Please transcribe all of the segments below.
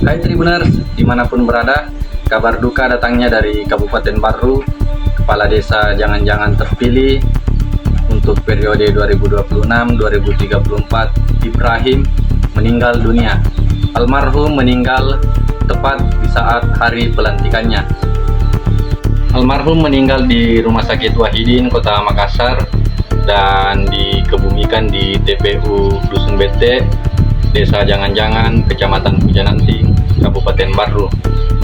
Hai Tribuners, dimanapun berada, kabar duka datangnya dari Kabupaten Barru. Kepala Desa Jangan-Jangan terpilih untuk periode 2026-2034, Ibrahim, meninggal dunia. Almarhum meninggal tepat di saat hari pelantikannya. Almarhum meninggal di Rumah Sakit Wahidin, Kota Makassar, dan dikebumikan di TPU Dusun Bete, Desa Jangan-Jangan, Kecamatan Pujananti, Kabupaten Barru.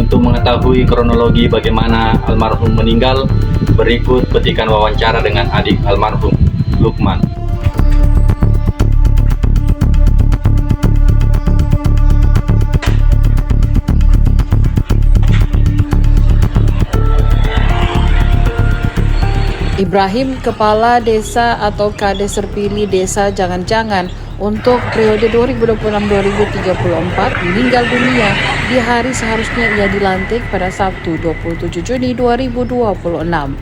Untuk mengetahui kronologi bagaimana almarhum meninggal, berikut petikan wawancara dengan adik almarhum, Lukman. Ibrahim, Kepala Desa atau Kades terpilih Desa Jangan-Jangan untuk periode 2026-2034, meninggal dunia di hari seharusnya ia dilantik pada Sabtu 27 Juni 2026.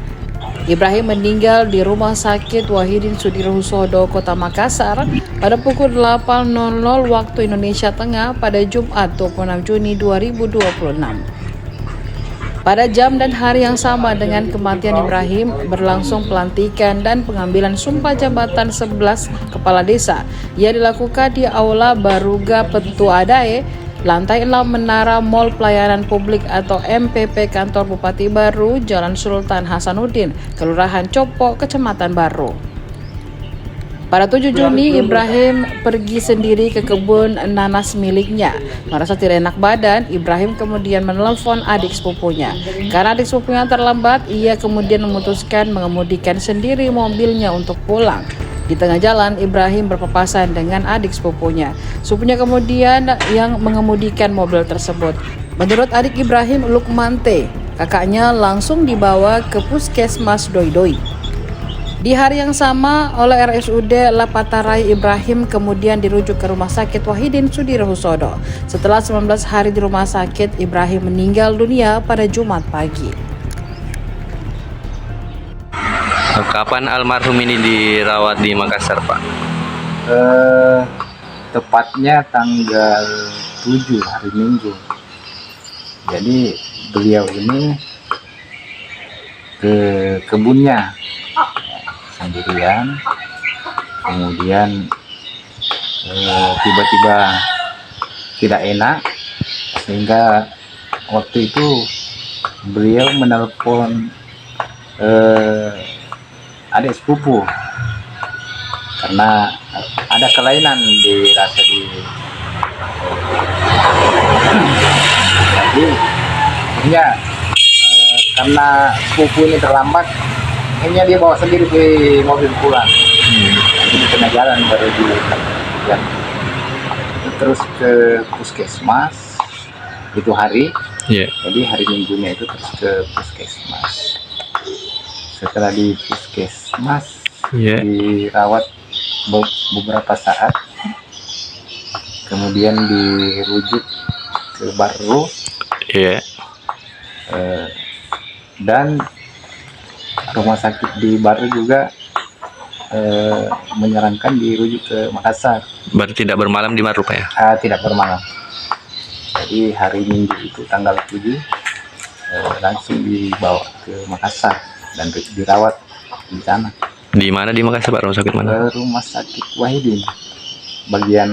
Ibrahim meninggal di Rumah Sakit Wahidin Sudirohusodo, Kota Makassar pada pukul 8.00 waktu Indonesia Tengah pada Jumat 26 Juni 2026. Pada jam dan hari yang sama dengan kematian Ibrahim, berlangsung pelantikan dan pengambilan sumpah jabatan 11 kepala desa yang dilakukan di Aula Baruga Petu Adae, lantai 6 Menara Mall Pelayanan Publik atau MPP Kantor Bupati Barru, Jalan Sultan Hasanuddin, Kelurahan Copo, Kecamatan Barru. Pada 7 Juni, Ibrahim pergi sendiri ke kebun nanas miliknya. Merasa tidak enak badan, Ibrahim kemudian menelpon adik sepupunya. Karena adik sepupunya terlambat, ia kemudian memutuskan mengemudikan sendiri mobilnya untuk pulang. Di tengah jalan, Ibrahim berpapasan dengan adik sepupunya. Sepupunya kemudian yang mengemudikan mobil tersebut. Menurut adik Ibrahim, Lukman T, kakaknya langsung dibawa ke Puskesmas Doi-Doi. Di hari yang sama, oleh RSUD Lapatarai, Ibrahim kemudian dirujuk ke Rumah Sakit Wahidin Sudirohusodo. Setelah 19 hari di rumah sakit, Ibrahim meninggal dunia pada Jumat pagi. Kapan almarhum ini dirawat di Makassar, Pak? Tepatnya tanggal 7 hari Minggu. Jadi beliau ini ke kebunnya sendirian, kemudian tiba-tiba tidak enak, sehingga waktu itu beliau menelpon adik sepupu karena ada kelainan dirasa di jadi akhirnya karena sepupu ini terlambat, akhirnya dia bawa sendiri ke mobil pulang. Di tengah jalan baru dan terus ke puskesmas itu hari. Jadi hari Minggunya itu terus ke puskesmas. Setelah di puskesmas dirawat beberapa saat, kemudian dirujuk ke Barru. Dan rumah sakit di Barru juga menyarankan dirujuk ke Makassar. Berarti tidak bermalam di Barru, Pak ya? Tidak bermalam. Jadi hari Minggu itu tanggal 7 langsung dibawa ke Makassar dan dirawat di sana. Di mana di Makassar, Pak? Rumah sakit mana? Rumah Sakit Wahidin, bagian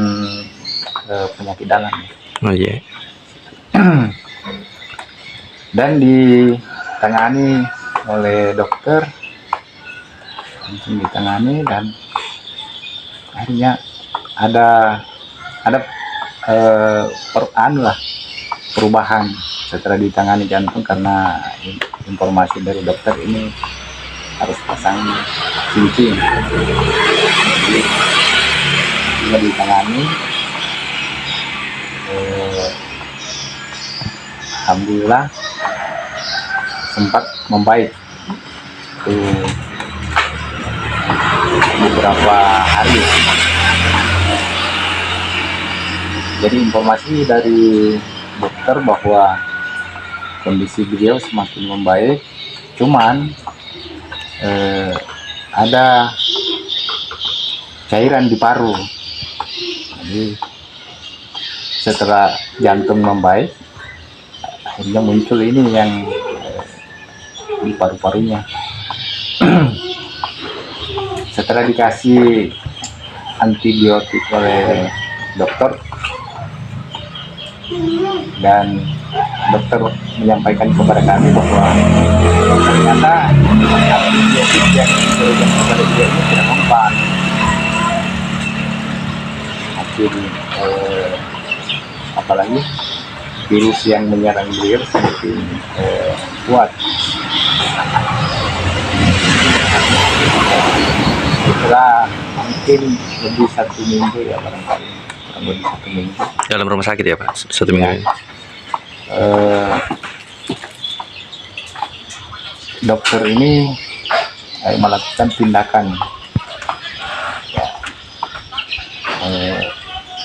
penyakit dalam. Oh iya. Dan ditangani oleh dokter, langsung ditangani, dan akhirnya ada perubahan setelah ditangani jantung, karena informasi dari dokter ini harus pasang cincin. Jadi sudah ditangani, alhamdulillah sempat membaik beberapa hari. Jadi informasi dari dokter bahwa kondisi beliau semakin membaik, cuman ada cairan di paru. Jadi setelah jantung membaik, akhirnya muncul ini yang di paru-parunya. Setelah dikasih antibiotik oleh dokter, dan dokter menyampaikan kepada kami bahwa ternyata antibiotik yang diberikan kepada dia ini tidak mempan. Makin apalagi virus yang menyerang beliau semakin kuat. Setelah mungkin lebih 1 minggu ya, barangkali kurang lebih 1 minggu Dalam rumah sakit ya Pak, 1 minggu ini. Dokter ini melakukan tindakan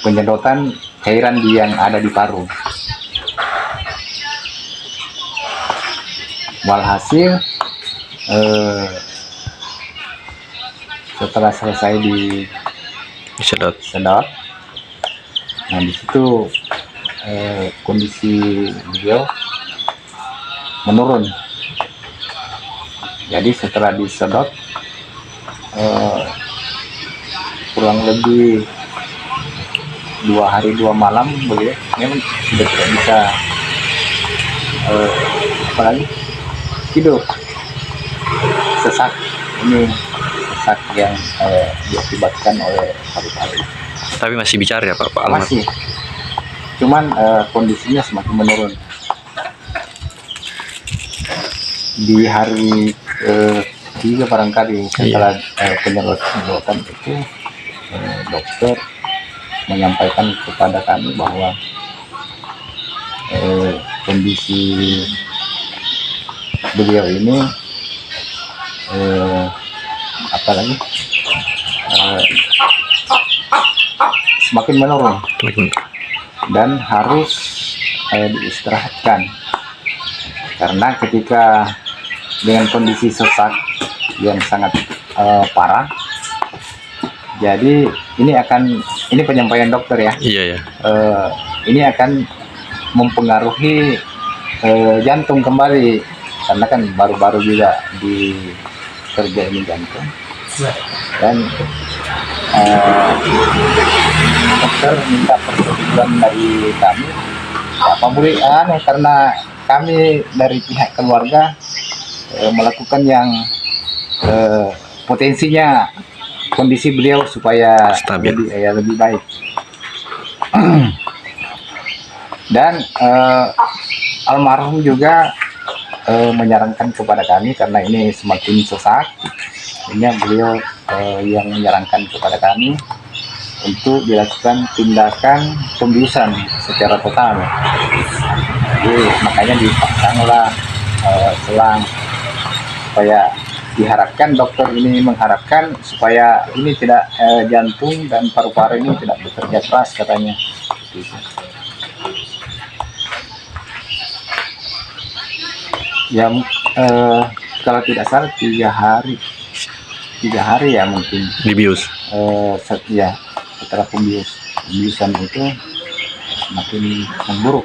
penyedotan cairan yang ada di paru. Walhasil setelah selesai Disedot. sedot, nah di situ kondisi beliau menurun. Jadi setelah disedot kurang lebih 2 hari 2 malam beliau memang sudah tidak bisa apalagi hidup. Sesak, ini sesak yang diakibatkan oleh paru-paru. Tapi masih bicara ya Pak almarhum? Masih, cuman kondisinya semakin menurun. Di hari ketiga barangkali setelah penyedotan itu, dokter menyampaikan kepada kami bahwa kondisi beliau ini apalagi semakin menurun dan harus diistirahatkan, karena ketika dengan kondisi sesak yang sangat parah, jadi ini penyampaian dokter ya. Iya ya. Ini akan mempengaruhi jantung kembali, karena kan baru-baru juga dikerja ini jantung. Dan dokter minta persetujuan dari kami, apa boleh karena kami dari pihak keluarga melakukan yang potensinya kondisi beliau supaya Stabil. lebih baik. Dan almarhum juga menyarankan kepada kami, karena ini semakin sesak, ini beliau yang menyarankan kepada kami untuk dilakukan tindakan pembiusan secara total. Jadi makanya dipasanglah selang, supaya diharapkan, dokter ini mengharapkan supaya ini tidak jantung dan paru-paru ini tidak bekerja keras katanya. Ya kalau tidak salah 3 hari ya mungkin Dibius. ya, setelah pembiusan itu semakin memburuk.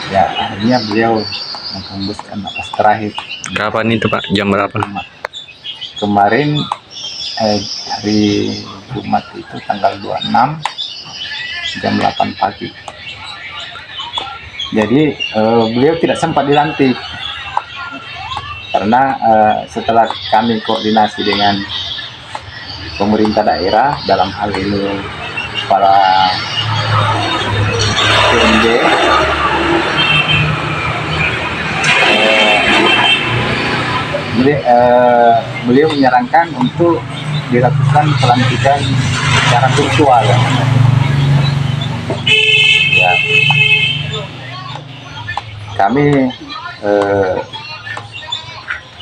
Ya akhirnya beliau menghembuskan napas terakhir. Kapan itu Pak? Jam berapa? Kemarin hari Jumat itu tanggal 26 jam 8 pagi. Jadi beliau tidak sempat dilantik, karena setelah kami koordinasi dengan pemerintah daerah, dalam hal ini para PMD, beliau menyarankan untuk dilakukan pelantikan secara virtual. Ya, kami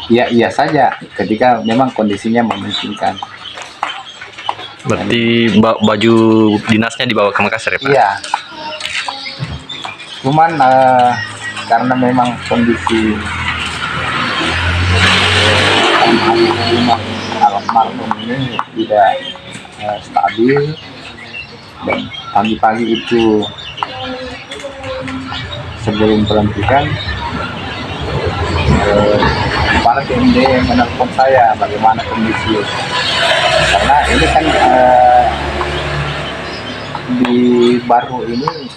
iya saja ketika memang kondisinya memungkinkan. Berarti baju dinasnya dibawa ke Makassar ya Pak? Iya. Cuman karena memang kondisi almarhum ini tidak stabil, Dan pagi-pagi itu sebelum pelantikan, kepala TMD menelpon saya bagaimana kondisi, karena ini kan di baru ini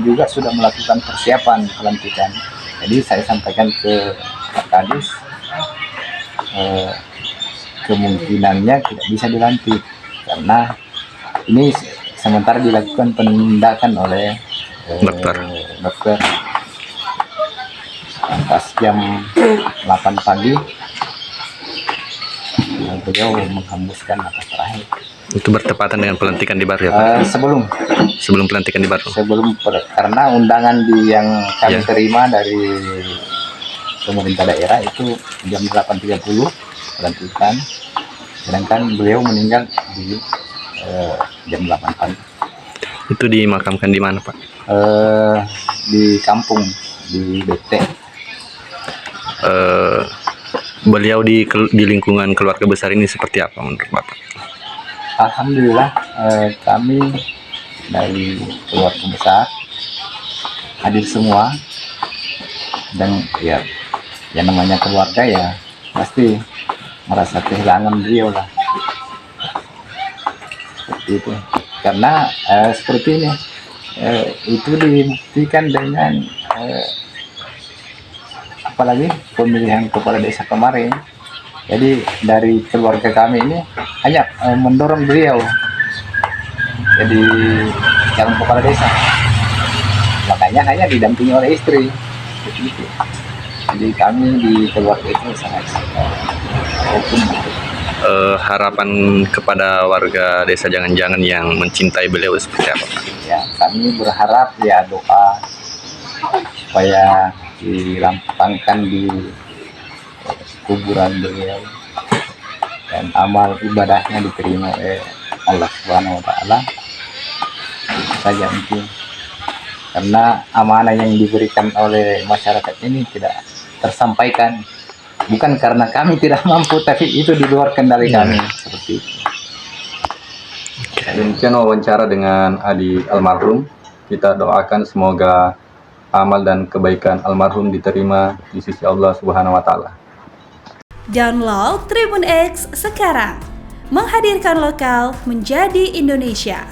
juga sudah melakukan persiapan pelantikan. Jadi saya sampaikan ke Pak Kadis, kemungkinannya tidak bisa dilantik karena ini sementara dilakukan penindakan oleh dokter. Pas jam 8 pagi beliau menghembuskan nafas terakhir. Itu bertepatan dengan pelantikan di Baru ya Pak? Sebelum pelantikan di Baru? Karena undangan yang kami terima dari pemerintah daerah itu jam 8.30 pelantikan, sedangkan beliau meninggal di jam 8 pagi. Itu dimakamkan di mana Pak? Di kampung, di BT. Beliau di lingkungan keluarga besar ini seperti apa menurut Bapak? Alhamdulillah, kami dari keluarga besar hadir semua, dan ya namanya keluarga ya pasti merasa kehilangan beliau lah, seperti itu. Karena seperti ini itu dibuktikan dengan apalagi pemilihan kepala desa kemarin. Jadi dari keluarga kami ini hanya mendorong beliau jadi calon kepala desa, makanya hanya didampingi oleh istri begitu. Jadi kami di keluarga itu sangat open. Harapan kepada warga desa Jangan-Jangan yang mencintai beliau seperti apa Pak? Ya, kami berharap ya doa supaya dilampangkan di kuburan beliau dan amal ibadahnya diterima oleh Allah Subhanahu wa Ta'ala. Saja mungkin karena amanah yang diberikan oleh masyarakat ini tidak tersampaikan, bukan karena kami tidak mampu, tapi itu di luar kendali kami. Seperti itu. Demikian wawancara dengan Adi almarhum. Kita doakan semoga amal dan kebaikan almarhum diterima di sisi Allah Subhanahu wa Ta'ala. Download Tribun X sekarang, menghadirkan lokal menjadi Indonesia.